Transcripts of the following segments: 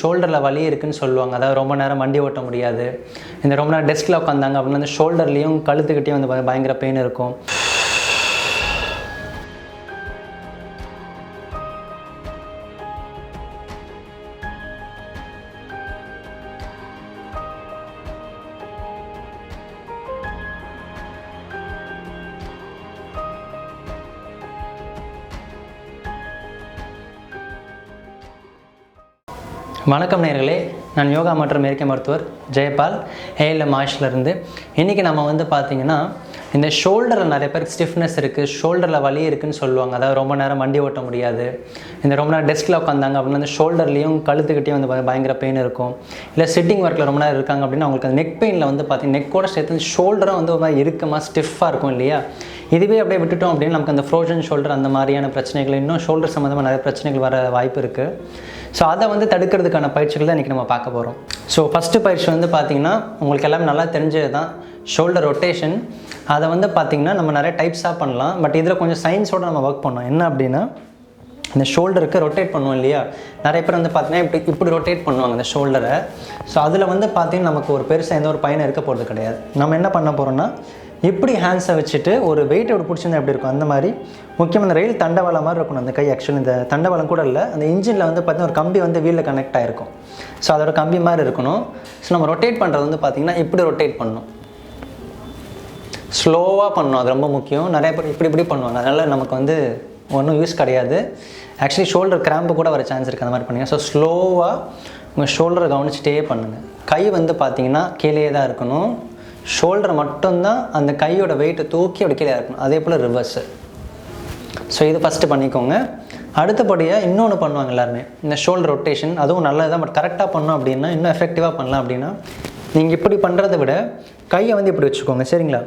ஷோல்டரில் வலி இருக்குதுன்னு சொல்லுவாங்க. அதாவது ரொம்ப நேரம் வண்டி ஓட்ட முடியாது, இந்த ரொம்ப நேரம் டெஸ்கில் உட்காந்தாங்க அப்படின்னா அந்த ஷோல்டர்லேயும் கழுத்துக்கிட்டேயும் வந்து பயங்கர பெயின் இருக்கும். வணக்கம் நேயர்களே, நான் யோகா மற்றும் இயற்கை மருத்துவர் ஜெயபால் ALM ஆயுஷ்லேருந்து. இன்றைக்கி நம்ம வந்து பார்த்திங்கன்னா இந்த ஷோல்டரில் நிறைய பேருக்கு ஸ்டிஃப்னஸ் இருக்குது, ஷோல்டரில் வலி இருக்குதுன்னு சொல்லுவாங்க. அதாவது ரொம்ப நேரம் வண்டி ஓட்ட முடியாது, இந்த ரொம்ப நேரம் டெஸ்கில் உட்காந்தாங்க அப்படின்னா அந்த ஷோல்டர்லேயும் கழுத்துக்கிட்டேயும் வந்து பயங்கர பெயின் இருக்கும். இல்லை சிட்டிங் ஒர்க்கில் ரொம்ப நேரம் இருக்காங்க அப்படின்னா அவங்களுக்கு அந்த நெக் பெயினில் வந்து பார்த்திங்கன்னா நெக்கோட சேர்த்து ஷோல்டரும் வந்து ஒரு மாதிரி இறுக்கமாக ஸ்டிஃபாக இருக்கும் இல்லையா? இதுவே அப்படியே விட்டுட்டோம் அப்படின்னு நமக்கு அந்த ஃப்ரோசன் ஷோல்டர் அந்த மாதிரியான பிரச்சனைகள், இன்னும் ஷோல்டர் சம்மந்தமாக நிறைய பிரச்சனைகள் வர வாய்ப்பு இருக்குது. ஸோ அதை வந்து தடுக்கிறதுக்கான பயிற்சிகள் தான் இன்றைக்கி நம்ம பார்க்க போகிறோம். ஸோ ஃபஸ்ட்டு பயிற்சி வந்து பார்த்திங்கன்னா உங்களுக்கு எல்லாமே நல்லா தெரிஞ்சது தான், ஷோல்டர் ரொட்டேஷன். அதை வந்து பார்த்திங்கன்னா நம்ம நிறைய டைப்ஸாக பண்ணலாம். பட் இதில் கொஞ்சம் சயின்ஸோடு நம்ம ஒர்க் பண்ணோம். என்ன அப்படின்னா, இந்த ஷோல்டருக்கு ரொட்டேட் பண்ணுவோம் இல்லையா? நிறைய பேர் வந்து பார்த்திங்கன்னா இப்படி ரொட்டேட் பண்ணுவாங்க இந்த ஷோல்டரை. ஸோ அதில் வந்து பார்த்திங்கன்னா நமக்கு ஒரு பெருசாக எந்த ஒரு பயனும் இருக்க போகிறது கிடையாது. நம்ம என்ன பண்ண போகிறோம்னா, இப்படி ஹேண்ட்ஸை வச்சுட்டு ஒரு வெயிட் எப்படி பிடிச்சிருந்தா எப்படி இருக்கும் அந்த மாதிரி, முக்கியமாக இந்த ரயில் தண்டவாளம் மாதிரி இருக்கணும் அந்த கை. ஆக்சுவலி இந்த தண்டவாளம் கூட இல்லை, அந்த இன்ஜினில் வந்து பார்த்திங்கன்னா ஒரு கம்பி வந்து வீலில் கனெக்ட் ஆகிருக்கும். ஸோ அதோட கம்பி மாதிரி இருக்கணும். ஸோ நம்ம ரொட்டேட் பண்ணுறது வந்து பார்த்திங்கன்னா இப்படி ரொட்டேட் பண்ணணும், ஸ்லோவாக பண்ணணும். அது ரொம்ப முக்கியம். நிறைய பேர் இப்படி பண்ணுவாங்க, அதனால் நமக்கு வந்து ஒன்றும் யூஸ் கிடையாது. ஆக்சுவலி ஷோல்டர் கிராம்பு கூட வர சான்ஸ் இருக்குது அந்த மாதிரி பண்ணுங்கள். ஸோ ஸ்லோவாக உங்கள் ஷோல்டரை கவனிச்சிட்டே பண்ணுங்கள். கை வந்து பார்த்திங்கன்னா கீழே தான் இருக்கணும், ஷோல்டர் மட்டும்தான் அந்த கையோட வெயிட்டை தூக்கி அப்படி கீழே இருக்கணும். அதே போல் ரிவர்ஸு. ஸோ இது ஃபஸ்ட்டு பண்ணிக்கோங்க. அடுத்தபடியாக இன்னொன்று பண்ணுவாங்க எல்லாருமே, இந்த ஷோல்டர் ரொட்டேஷன். அதுவும் நல்லது தான், பட் கரெக்டாக பண்ணோம் அப்படின்னா இன்னும் எஃபெக்டிவாக பண்ணலாம். அப்படின்னா நீங்கள் இப்படி பண்ணுறதை விட கையை வந்து இப்படி வச்சுக்கோங்க, சரிங்களா?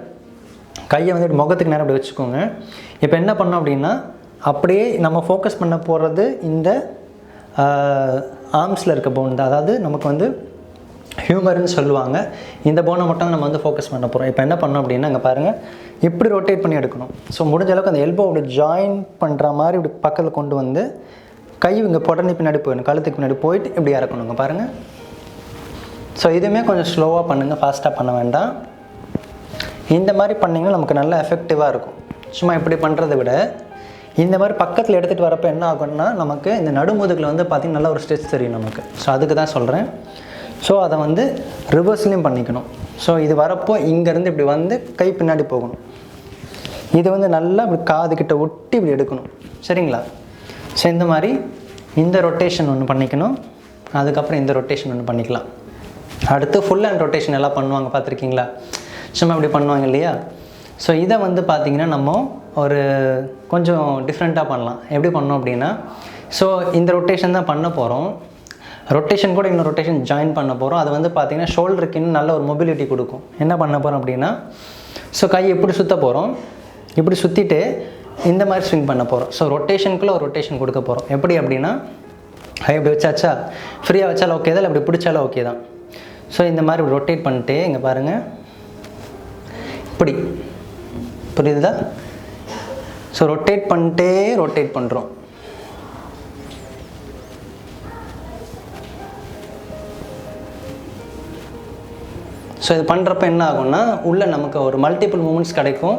கையை வந்து முகத்துக்கு நேரம் இப்படி வச்சுக்கோங்க. இப்போ என்ன பண்ணோம் அப்படின்னா, அப்படியே நம்ம ஃபோக்கஸ் பண்ண போகிறது இந்த ஆர்ம்ஸில் இருக்க போன் தான். அதாவது நமக்கு வந்து ஹியூமர்னு சொல்லுவாங்க. இந்த போனை மட்டும் நம்ம வந்து ஃபோக்கஸ் பண்ண போகிறோம். இப்போ என்ன பண்ணோம் அப்படின்னா, இங்கே பாருங்கள், இப்படி ரொட்டேட் பண்ணி எடுக்கணும். ஸோ முடிஞ்ச அளவுக்கு அந்த எல்போ இப்படி ஜாயின் பண்ணுற மாதிரி இப்படி பக்கத்தில் கொண்டு வந்து கை இங்கே புடனி பின்னாடி போயிடணும், கழுத்துக்கு பின்னாடி போயிட்டு இப்படி இறக்கணுங்க பாருங்கள். ஸோ இதுவுமே கொஞ்சம் ஸ்லோவாக பண்ணுங்கள், ஃபாஸ்ட்டாக பண்ண வேண்டாம். இந்த மாதிரி பண்ணிங்கன்னா நமக்கு நல்லா எஃபெக்டிவாக இருக்கும். சும்மா இப்படி பண்ணுறதை விட இந்த மாதிரி பக்கத்தில் எடுத்துகிட்டு வரப்போ என்ன ஆகும்னா, நமக்கு இந்த நடுமுதுகில் வந்து பார்த்திங்கன்னா நல்ல ஒரு ஸ்ட்ரெச் தெரியும் நமக்கு. ஸோ அதுக்கு தான் சொல்கிறேன். ஸோ அதை வந்து ரிவர்ஸ்லேயும் பண்ணிக்கணும். ஸோ இது வரப்போ இங்கேருந்து இப்படி வந்து கை பின்னாடி போகணும். இது வந்து நல்லா இப்படி காதுகிட்ட ஒட்டி இப்படி எடுக்கணும், சரிங்களா? ஸோ இந்த மாதிரி இந்த ரொட்டேஷன் ஒன்று பண்ணிக்கணும். அதுக்கப்புறம் இந்த ரொட்டேஷன் ஒன்று பண்ணிக்கலாம். அடுத்து ஃபுல் ஹேண்ட் ரொட்டேஷன் எல்லாம் பண்ணுவாங்க, பார்த்துருக்கீங்களா? சும்மா இப்படி பண்ணுவாங்க இல்லையா? ஸோ இதை வந்து பார்த்திங்கன்னா நம்ம ஒரு கொஞ்சம் டிஃப்ரெண்ட்டாக பண்ணலாம். எப்படி பண்ணோம் அப்படின்னா, ஸோ இந்த ரொட்டேஷன் தான் பண்ண போகிறோம். ரொட்டேஷன் கூட இன்னும் ரொட்டேஷன் ஜாயின் பண்ண போகிறோம். அது வந்து பார்த்திங்கன்னா ஷோல்டருக்கு இன்னும் நல்ல ஒரு மொபிலிட்டி கொடுக்கும். என்ன பண்ண போகிறோம் அப்படின்னா, ஸோ கையை இப்படி சுற்ற போகிறோம், இப்படி சுற்றிட்டு இந்த மாதிரி ஸ்விங் பண்ண போகிறோம். ஸோ ரொட்டேஷனுக்குள்ளே ஒரு ரொட்டேஷன் கொடுக்க போகிறோம். எப்படி அப்படின்னா, கை இப்படி வச்சாச்சா, ஃப்ரீயாக வச்சாலும் ஓகே தான், இல்லை இப்படி பிடிச்சாலும் ஓகே தான். ஸோ இந்த மாதிரி இப்படி ரொட்டேட் பண்ணிட்டு இங்கே பாருங்கள், இப்படி புரியுதுதா? ஸோ ரொட்டேட் பண்ணிட்டே ரொட்டேட் பண்ணுறோம். ஸோ இது பண்ணுறப்ப என்ன ஆகும்னா, உள்ளே நமக்கு ஒரு மல்டிபிள் மூமெண்ட்ஸ் கிடைக்கும்.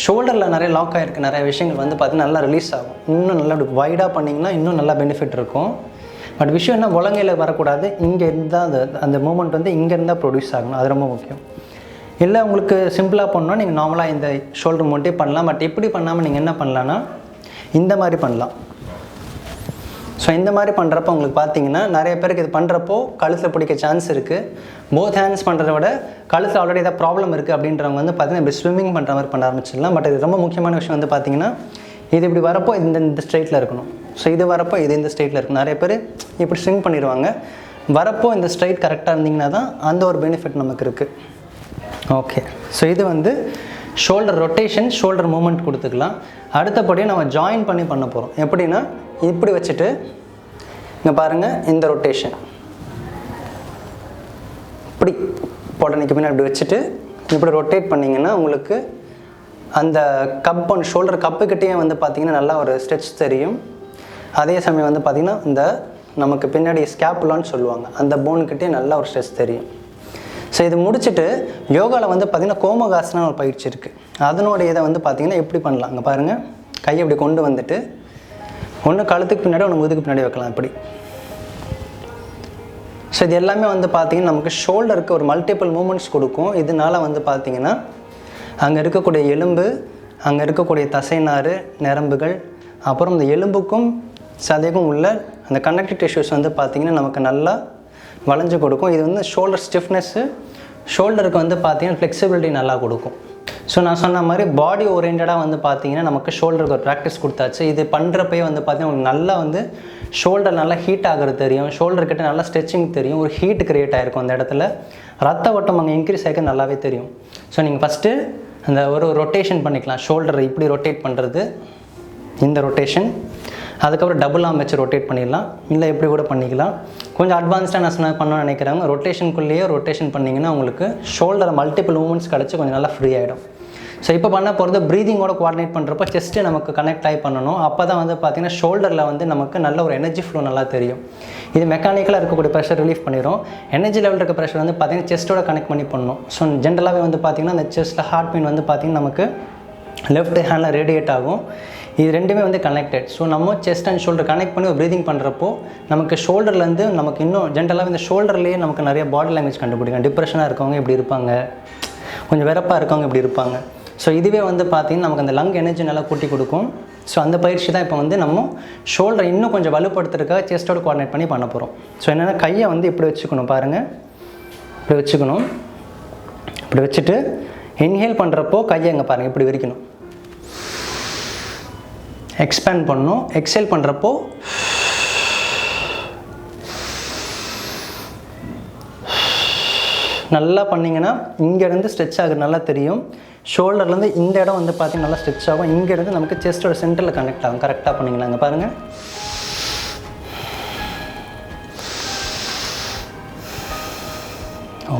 ஷோல்டரில் நிறைய லாக் ஆகிருக்கு, நிறைய விஷயங்கள் வந்து பார்த்திங்கன்னா நல்லா ரிலீஸ் ஆகும். இன்னும் நல்லா இப்படி வைடாக பண்ணிங்கன்னா இன்னும் நல்லா பெனிஃபிட் இருக்கும். பட் விஷயம் என்ன, முழங்கையில் வரக்கூடாது, இங்கே இருந்தால் அந்த மூமெண்ட் வந்து இங்கே இருந்தால் ப்ரொடியூஸ் ஆகணும். அது ரொம்ப முக்கியம். இல்லை உங்களுக்கு சிம்பிளாக பண்ணால் நீங்கள் நார்மலாக இந்த ஷோல்டர் மூமெண்ட்டே பண்ணலாம். பட் இப்படி பண்ணாமல் நீங்கள் என்ன பண்ணலான்னா, இந்த மாதிரி பண்ணலாம். ஸோ இந்த மாதிரி பண்ணுறப்போ உங்களுக்கு பார்த்தீங்கன்னா நிறைய பேருக்கு இது பண்ணுறப்போ கழுத்தில் பிடிக்க சான்ஸ் இருக்குது. போத் ஹேண்ட்ஸ் பண்ணுறத விட கழுத்தில் ஆல்ரெடி ஏதாவது ப்ராப்ளம் இருக்குது அப்படின்றவங்க வந்து பார்த்திங்கன்னா இப்படி ஸ்விம்மிங் பண்ணுற மாதிரி பண்ண ஆரம்பிச்சிடலாம். பட் இது ரொம்ப முக்கியமான விஷயம் வந்து பார்த்திங்கன்னா, இது இப்படி வரப்போ இந்த ஸ்ட்ரைட்டில் இருக்கணும். ஸோ இது வரப்போ இது இந்த ஸ்ட்ரைட்டில் இருக்கணும். நிறைய பேர் இப்படி ஸ்விங் பண்ணிடுவாங்க. வரப்போ இந்த ஸ்ட்ரைட் கரெக்டாக இருந்திங்கன்னா தான் அந்த ஒரு பெனிஃபிட் நமக்கு இருக்குது. ஓகே, ஸோ இது வந்து ஷோல்டர் ரொட்டேஷன், ஷோல்டர் மூமெண்ட் கொடுத்துக்கலாம். அடுத்தபடியாக நம்ம ஜாயின் பண்ண போகிறோம். எப்படின்னா, இப்படி வச்சுட்டு இங்கே பாருங்கள், இந்த ரொட்டேஷன் இப்படி உடனேக்கு பின்னாடி இப்படி வச்சுட்டு இப்படி ரொட்டேட் பண்ணிங்கன்னா உங்களுக்கு அந்த கப் ஒன் ஷோல்டர் கப்புக்கிட்டேயே வந்து பார்த்திங்கன்னா நல்லா ஒரு ஸ்ட்ரெச் தெரியும். அதே சமயம் வந்து பார்த்திங்கன்னா இந்த நமக்கு பின்னாடி ஸ்கேப்புலான்னு சொல்லுவாங்க, அந்த போனுக்கிட்டே நல்லா ஒரு ஸ்ட்ரெஸ் தெரியும். ஸோ இது முடிச்சுட்டு யோகாவில் வந்து பார்த்திங்கன்னா கோமகாசனம் ஒரு பயிற்சி இருக்குது. அதனுடைய இதை வந்து பார்த்திங்கன்னா எப்படி பண்ணலாம், அங்கே பாருங்கள், கையை இப்படி கொண்டு வந்துட்டு ஒன்று கழுத்துக்கு பின்னாடி ஒன்று முதுகுக்கு பின்னாடி வைக்கலாம் இப்படி. ஸோ இது எல்லாமே வந்து பார்த்திங்கன்னா நமக்கு ஷோல்டருக்கு ஒரு மல்டிபிள் மூமெண்ட்ஸ் கொடுக்கும். இதனால் வந்து பார்த்திங்கன்னா அங்கே இருக்கக்கூடிய எலும்பு, அங்கே இருக்கக்கூடிய தசைநாறு, நரம்புகள், அப்புறம் இந்த எலும்புக்கும் சதைக்கும் உள்ள அந்த கனெக்டிவ் டிஷ்யூஸ் வந்து பார்த்திங்கன்னா நமக்கு நல்லா வளைஞ்சு கொடுக்கும். இது வந்து ஷோல்டர் ஸ்டிஃப்னஸ்ஸு, ஷோல்டருக்கு வந்து பார்த்திங்கன்னா ஃப்ளெக்சிபிலிட்டி நல்லா கொடுக்கும். ஸோ நான் சொன்ன மாதிரி பாடி ஓரியன்டாக வந்து பார்த்திங்கன்னா நமக்கு ஷோல்டருக்கு ஒரு ப்ராக்டிஸ் கொடுத்தாச்சு. இது பண்ணுறப்பே வந்து பார்த்திங்கன்னா உங்களுக்கு நல்லா வந்து ஷோல்டர் நல்லா ஹீட் ஆகிறது தெரியும், ஷோல்டர்கிட்ட நல்லா ஸ்ட்ரெச்சிங் தெரியும், ஒரு ஹீட் க்ரியேட் ஆகிருக்கும் அந்த இடத்துல, ரத்த ஓட்டம் அங்கே இன்க்ரீஸ் ஆகிக்க நல்லாவே தெரியும். ஸோ நீங்கள் ஃபஸ்ட்டு அந்த ஒரு ரொட்டேஷன் பண்ணிக்கலாம், ஷோல்டரை இப்படி ரொட்டேட் பண்ணுறது, இந்த ரொட்டேஷன், அதுக்கப்புறம் டபுள் ஆர்ம் வச்சு ரொட்டேட் பண்ணிடலாம், இல்லை எப்படி கூட பண்ணிக்கலாம். கொஞ்சம் அட்வான்ஸ்டாக நான் பண்ணணும்னு நினைக்கிறாங்க, ரொட்டேஷனுக்குள்ளேயே ரொட்டேஷன் பண்ணிங்கன்னா உங்களுக்கு ஷோல்டரை மல்டிபிள் மூமெண்ட்ஸ் கிடச்சி கொஞ்சம் நல்லா ஃப்ரீ ஆகிடும். ஸோ இப்போ பண்ண போகிறது ப்ரீதிங்கோட கோஆர்டினேட் பண்ணுறப்போ செஸ்ட்டு நமக்கு கனெக்ட் ஆகி பண்ணணும். அப்போ தான் வந்து பார்த்திங்கன்னா ஷோல்டரில் வந்து நமக்கு நல்ல ஒரு எனர்ஜி ஃப்ளோ நல்லா தெரியும். இது மெக்கானிக்கலாக இருக்கக்கூடிய ப்ரெஷர் ரிலீஃப் பண்ணிடும். எனர்ஜி லெவல் இருக்க ப்ரெஷர் வந்து பார்த்திங்கன்னா செஸ்ட்டோட கனெக்ட் பண்ணி பண்ணணும். ஸோ ஜென்ரலாகவே வந்து பார்த்திங்கன்னா அந்த செஸ்ட்டில் ஹார்ட் பெயின் வந்து பார்த்திங்கன்னா நமக்கு லெஃப்ட் ஹேண்டில் ரேடியேட் ஆகும். இது ரெண்டுமே வந்து கனெக்டட். ஸோ நம்ம செஸ்ட் அண்ட் ஷோல்டர் கனெக்ட் பண்ணி ஒரு ப்ரீதிங் பண்ணுறப்போ நமக்கு ஷோல்டர்லேருந்து நமக்கு இன்னும் ஜென்ரலாகவே இந்த ஷோல்டர்லேயே நமக்கு நிறைய பாடி லாங்குவேஜ் கண்டுபிடிக்கும். டிப்ரெஷனாக இருக்கவங்க இப்படி இருப்பாங்க, கொஞ்சம் வெறப்பாக இருக்கவங்க இப்படி இருப்பாங்க. ஸோ இதுவே வந்து பார்த்திங்கன்னா நமக்கு அந்த லங் எனர்ஜி நல்லா கூட்டி கொடுக்கும். ஸோ அந்த பயிற்சி தான் இப்போ வந்து நம்ம ஷோல்டரை இன்னும் கொஞ்சம் வலுப்படுத்துறதுக்காக செஸ்ட்டோட கோஆர்டினேட் பண்ணி பண்ண போகிறோம். ஸோ என்னென்னா கையை வந்து இப்படி வச்சுக்கணும், பாருங்கள், இப்படி வச்சுக்கணும். இப்படி வச்சுட்டு இன்ஹேல் பண்ணுறப்போ கையை இங்கே பாருங்கள் இப்படி விரிக்கணும், எக்ஸ்பேண்ட் பண்ணணும். எக்ஸேல் பண்ணுறப்போ நல்லா பண்ணிங்கன்னா இங்கேருந்து ஸ்ட்ரெச் ஆகுது நல்லா தெரியும். ஷோல்டர்லேருந்து இந்த இடம் வந்து பார்த்திங்கன்னா நல்லா ஸ்ட்ரெச் ஆகும். இங்கேருந்து நமக்கு செஸ்ட்டோட சென்டரில் கனெக்ட் ஆகும். கரெக்டாக பண்ணிங்கன்னா அங்கே பாருங்கள்.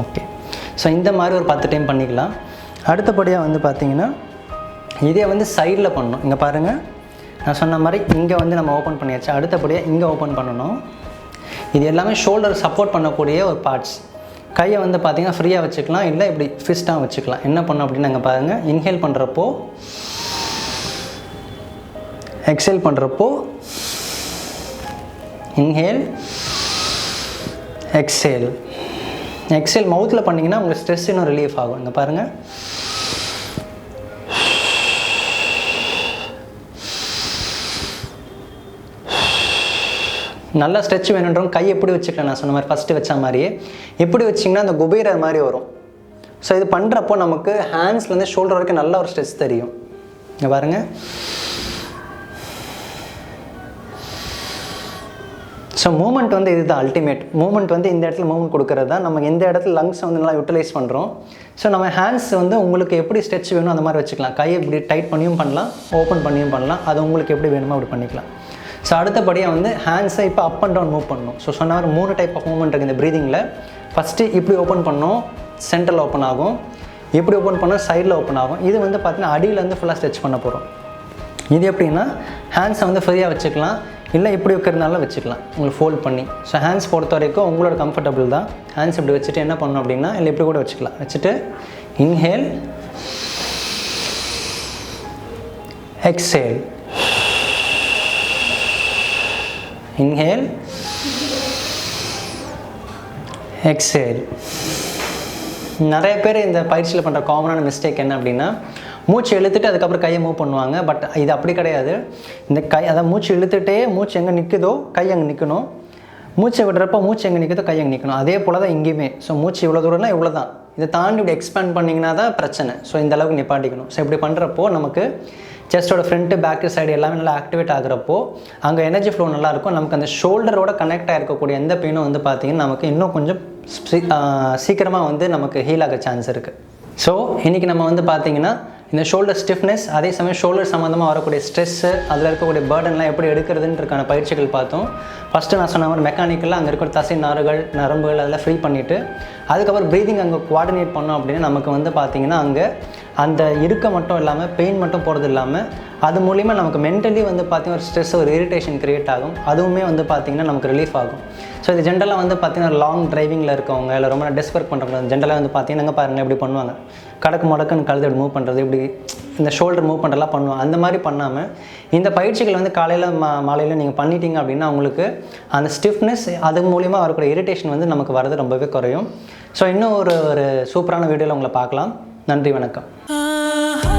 ஓகே, ஸோ இந்த மாதிரி ஒரு 10 டைம் பண்ணிக்கலாம். அடுத்தபடியாக வந்து பார்த்திங்கன்னா இதே வந்து சைடில் பண்ணணும். இங்கே பாருங்கள், நான் சொன்ன மாதிரி இங்கே வந்து நம்ம ஓப்பன் பண்ணியாச்சு. அடுத்தபடியாக இங்கே ஓப்பன் பண்ணணும். இது எல்லாமே ஷோல்டர் சப்போர்ட் பண்ணக்கூடிய ஒரு பார்ட்ஸ். கையை வந்து பார்த்திங்கன்னா ஃப்ரீயாக வச்சுக்கலாம், இல்லை இப்படி ஃபிஸ்ட்டாக வச்சுக்கலாம். என்ன பண்ணோம் அப்படின்னு நாங்கள் பாருங்கள், இன்ஹேல் பண்ணுறப்போ, எக்ஸேல் பண்ணுறப்போ, இன்ஹேல், எக்ஸேல். எக்ஸேல் மவுத்தில் பண்ணிங்கன்னா உங்களுக்கு ஸ்ட்ரெஸ் இன்னும் ரிலீஃப் ஆகும். இங்கே பாருங்கள், நல்லா ஸ்ட்ரெச் வேணுன்றவங்க கை எப்படி வச்சுக்கலாம், நான் சொன்ன மாதிரி ஃபஸ்ட்டு வச்ச மாதிரியே எப்படி வச்சிங்கன்னா அந்த குபேரர் மாதிரி வரும். ஸோ இது பண்ணுறப்போ நமக்கு ஹேண்ட்ஸ்லேருந்து ஷோல்டர் வரைக்கும் நல்ல ஒரு ஸ்ட்ரெச் தெரியும். இங்கே பாருங்கள். ஸோ மூமெண்ட் வந்து இதுதான் அல்டிமேட். மூமெண்ட் வந்து இந்த இடத்துல மூமெண்ட் கொடுக்கறது தான். நம்ம எந்த இடத்துல லங்ஸை வந்து நல்லா யூட்டிலைஸ் பண்ணுறோம். ஸோ நம்ம ஹேண்ட்ஸ் வந்து உங்களுக்கு எப்படி ஸ்ட்ரெச் வேணும் அந்த மாதிரி வச்சுக்கலாம். கையை இப்படி டைட் பண்ணியும் பண்ணலாம், ஓப்பன் பண்ணியும் பண்ணலாம். அது உங்களுக்கு எப்படி வேணுமோ அப்படி பண்ணிக்கலாம். ஸோ அடுத்தபடியாக வந்து ஹேண்ட்ஸை இப்போ அப் அண்ட் டவுன் மூவ் பண்ணணும். ஸோ சொன்ன மாதிரி 3 டைப் ஆஃப் மூவ்மெண்ட் இருக்குது இந்த ப்ரீதிங்கில். ஃபஸ்ட்டு இப்படி ஓப்பன் பண்ணோம், சென்டரில் ஓப்பன் ஆகும். இப்படி ஓப்பன் பண்ணோம், சைடில் ஓப்பன் ஆகும். இது வந்து பார்த்திங்கன்னா அடியிலேருந்து ஃபுல்லாக ஸ்ட்ரெச் பண்ண போகிறோம். இது எப்படின்னா ஹேண்ட்ஸை வந்து ஃப்ரீயாக வச்சுக்கலாம், இல்லை இப்படி வைக்கிறதுனால வச்சுக்கலாம் உங்களுக்கு ஃபோல்ட் பண்ணி. ஸோ ஹேண்ட்ஸ் பொறுத்த வரைக்கும் உங்களோட கம்ஃபர்டபுள் தான். ஹேண்ட்ஸ் இப்படி வச்சுட்டு என்ன பண்ணணும் அப்படின்னா, இல்லை இப்படி கூட வச்சுக்கலாம். வச்சுட்டு இன்ஹேல், எக்ஸேல், இன்ஹேல், எக்ஸேல். நிறைய பேர் இந்த பயிற்சியில் பண்ணுற காமனான மிஸ்டேக் என்ன அப்படின்னா, மூச்சு இழுத்துட்டு அதுக்கப்புறம் கையை மூவ் பண்ணுவாங்க. பட் இது அப்படி கிடையாது. இந்த கை அதாவது மூச்சு இழுத்துட்டே மூச்சு எங்கே நிற்குதோ கை அங்கே நிற்கணும், மூச்சை விடுறப்போ மூச்சு எங்கே நிற்குதோ கை அங்கே நிற்கணும். அதே போல் தான் இங்கேயுமே. ஸோ மூச்சு இவ்வளோ தூரம்னா இவ்வளோ தான், இதை தாண்டி இப்படி எக்ஸ்பேண்ட் பண்ணிங்கன்னா தான் பிரச்சனை. ஸோ இந்த அளவுக்கு நிப்பாட்டிக்கணும். ஸோ இப்படி பண்ணுறப்போ நமக்கு செஸ்ட்டோட ஃப்ரண்ட்டு பேக்கு சைடு எல்லாமே நல்லா ஆக்டிவேட் ஆகிறப்போ அங்கே எனர்ஜி ஃப்ளோ நல்லாயிருக்கும். நமக்கு அந்த ஷோல்டரோட கனெக்ட் ஆகிருக்கக்கூடிய எந்த பெயினும் வந்து பார்த்திங்கன்னா நமக்கு இன்னும் கொஞ்சம் சீக்கிரமாக வந்து நமக்கு ஹீல் ஆக சான்ஸ் இருக்குது. ஸோ இன்றைக்கி நம்ம வந்து பார்த்திங்கன்னா இந்த ஷோல்டர் ஸ்டிஃப்னஸ், அதே சமயம் ஷோல்டர் சம்மந்தமாக வரக்கூடிய ஸ்ட்ரெஸ்ஸு, அதில் இருக்கக்கூடிய பேர்டன்லாம் எப்படி எடுக்கிறதுன்றக்கான பயிற்சிகள் பார்த்தோம். ஃபஸ்ட்டு நான் சொன்ன மாதிரி மெக்கானிக்கலாக அங்கே இருக்கிற தசை நாறுகள், நரம்புகள் அதெல்லாம் ஃப்ரீ பண்ணிவிட்டு அதுக்கப்புறம் ப்ரீதிங் அங்கே கோஆர்டினேட் பண்ணோம் அப்படின்னா நமக்கு வந்து பார்த்திங்கன்னா அங்கே அந்த இருக்க மட்டும் இல்லாமல் பெயின் மட்டும் போகிறது இல்லாமல் அது மூலிமா நமக்கு மென்டலி வந்து பார்த்திங்கன்னா ஒரு ஸ்ட்ரெஸ், ஒரு இரிட்டேஷன் க்ரியேட் ஆகும். அதுவுமே வந்து பார்த்திங்கன்னா நமக்கு ரிலீஃப் ஆகும். ஸோ இது ஜென்ரலாக வந்து பார்த்திங்கன்னா லாங் டிரைவிங்கில் இருக்கவங்க இல்லை ரொம்ப டெஸ்க் ஒர்க் பண்ணுறவங்க ஜென்ரலாக வந்து பார்த்திங்கன்னா பாருங்கள் எப்படி பண்ணுவாங்க, கடக்கு முடக்குன்னு கழுத்து இப்படி மூவ் பண்ணுறது, இப்படி இந்த ஷோல்டர் மூவ் பண்ணுறதுலாம் பண்ணுவாங்க. அந்த மாதிரி பண்ணாமல் இந்த பயிற்சிகள் வந்து காலையில் மாலையில் நீங்கள் பண்ணிட்டீங்க அப்படின்னா உங்களுக்கு அந்த ஸ்டிஃப்னஸ் அது மூலிமா வரக்கூடிய இரிட்டேஷன் வந்து நமக்கு வரது ரொம்பவே குறையும். ஸோ இன்னும் ஒரு சூப்பரான வீடியோவில் உங்களை பார்க்கலாம். நன்றி, வணக்கம்.